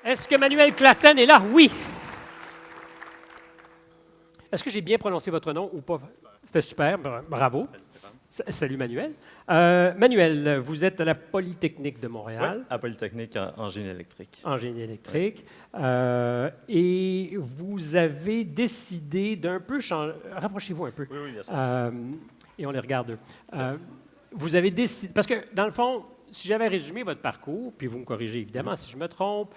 Est-ce que Manuel Classen est là? Oui. Est-ce que j'ai bien prononcé votre nom ou pas? C'était super, bravo. Salut Stéphane. Salut Manuel. Manuel, vous êtes à la Polytechnique de Oui, Montréal, à Polytechnique en génie électrique. en génie électrique, et vous avez décidé d'un peu changer. Rapprochez-vous un peu. Oui, oui, bien sûr. Et on les regarde. Vous avez décidé. Parce que, dans le fond, si j'avais résumé votre parcours, puis vous me corrigez évidemment si je me trompe,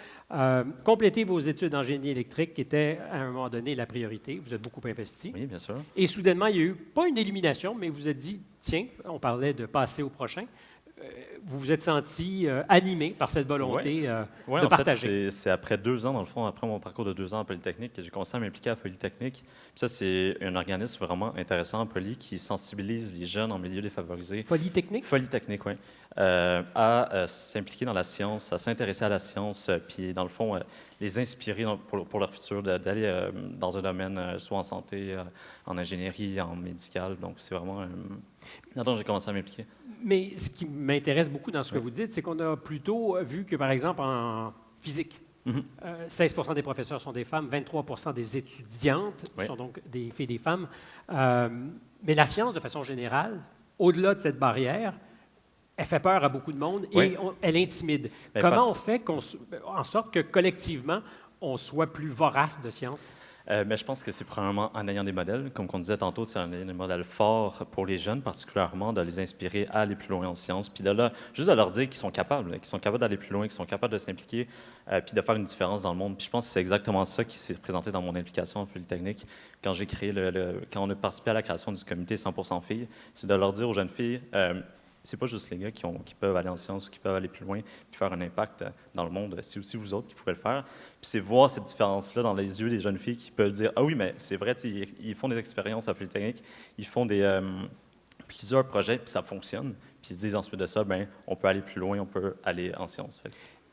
complétez vos études en génie électrique, qui était à un moment donné la priorité. Vous êtes beaucoup investi. Oui, bien sûr. Et soudainement, il y a eu, pas une élimination, mais vous vous êtes dit, tiens, on parlait de passer au prochain. Vous vous êtes senti animé par cette volonté Ouais, de en partager. fait, c'est après 2 ans, dans le fond, après mon parcours de 2 ans à Polytechnique, que j'ai commencé à m'impliquer à Polytechnique. Puis ça, c'est un organisme vraiment intéressant à Poly qui sensibilise les jeunes en milieu défavorisé. Folie technique? Polytechnique, oui. À s'impliquer dans la science, à s'intéresser à la science, puis dans le fond, les inspirer pour leur futur, d'aller dans un domaine, soit en santé, en ingénierie, en médical. Donc, c'est vraiment là-dedans j'ai commencé à m'impliquer. Mais ce qui m'intéresse beaucoup dans ce que Oui. vous dites, c'est qu'on a plutôt vu que, par exemple, en physique, 16 des professeurs sont des femmes, 23 des étudiantes Oui. sont donc des filles et des femmes. Mais la science, de façon générale, au-delà de cette barrière, elle fait peur à beaucoup de monde et Oui. elle intimide. Ben, Comment on fait en sorte que collectivement, on soit plus vorace de science? Mais je pense que c'est probablement en ayant des modèles, comme on disait tantôt, c'est en ayant des modèles forts pour les jeunes, particulièrement, de les inspirer à aller plus loin en sciences, puis de là, juste de leur dire qu'ils sont capables d'aller plus loin, qu'ils sont capables de s'impliquer, puis de faire une différence dans le monde. Puis je pense que c'est exactement ça qui s'est présenté dans mon implication en Polytechnique, quand j'ai créé quand on a participé à la création du comité 100% filles, c'est de leur dire aux jeunes filles, c'est pas juste les gars qui peuvent aller en sciences ou qui peuvent aller plus loin puis faire un impact dans le monde, c'est aussi vous autres qui pouvez le faire. Puis c'est voir cette différence-là dans les yeux des jeunes filles qui peuvent dire « Ah oui, mais c'est vrai, ils font des expériences à Polytechnique, ils font plusieurs projets, puis ça fonctionne. » Puis ils se disent ensuite de ça, ben on peut aller plus loin, on peut aller en sciences.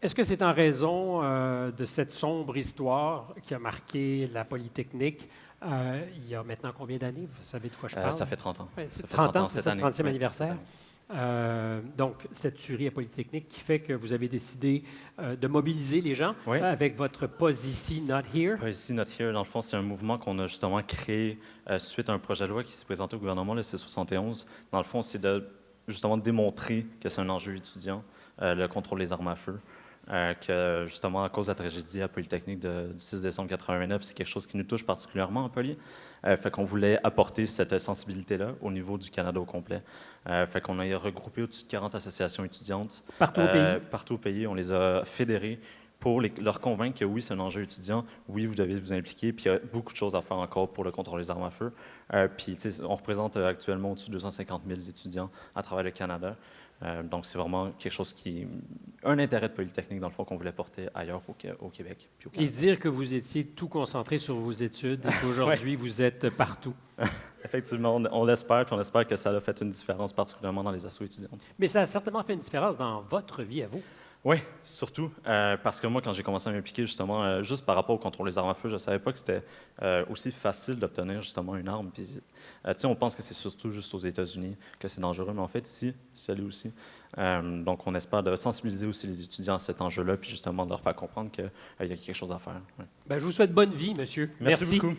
Est-ce que c'est en raison de cette sombre histoire qui a marqué la Polytechnique il y a maintenant combien d'années? Vous savez de quoi je parle? Ça fait 30 ans. Ouais, Ça fait 30 ans, c'est cette ça, année. 30e Oui, anniversaire. Donc, cette tuerie à Polytechnique qui fait que vous avez décidé de mobiliser les gens Oui. avec votre Policy Not Here. Policy Not Here, dans le fond, c'est un mouvement qu'on a justement créé suite à un projet de loi qui s'est présenté au gouvernement, le C-71. Dans le fond, c'est de justement démontrer que c'est un enjeu étudiant, le contrôle des armes à feu. Que justement, à cause de la tragédie à Polytechnique du 6 décembre 89, c'est quelque chose qui nous touche particulièrement en Poly. Fait qu'on voulait apporter cette sensibilité-là au niveau du Canada au complet. Fait qu'on a regroupé au-dessus de 40 associations étudiantes. Partout au pays? Partout au pays. On les a fédérées pour leur convaincre que oui, c'est un enjeu étudiant, oui, vous devez vous impliquer, puis il y a beaucoup de choses à faire encore pour le contrôle des armes à feu. Puis, on représente actuellement au-dessus de 250 000 étudiants à travers le Canada. Donc, c'est vraiment quelque chose un intérêt de Polytechnique, dans le fond, qu'on voulait porter ailleurs au Québec. Puis au Et Canada. dire que vous étiez tout concentré sur vos études et qu'aujourd'hui, vous êtes partout. Effectivement, on l'espère, puis on espère que ça a fait une différence, particulièrement dans les assos étudiantes. Mais ça a certainement fait une différence dans votre vie à vous. Oui, surtout parce que moi, quand j'ai commencé à m'impliquer, justement, juste par rapport au contrôle des armes à feu, je ne savais pas que c'était aussi facile d'obtenir justement une arme. Puis, on pense que c'est surtout juste aux États-Unis que c'est dangereux, mais en fait, ici, c'est allé aussi. Donc, on espère de sensibiliser aussi les étudiants à cet enjeu-là, puis justement de leur faire comprendre qu'il y a quelque chose à faire. Ouais. Ben, je vous souhaite bonne vie, monsieur. Merci beaucoup.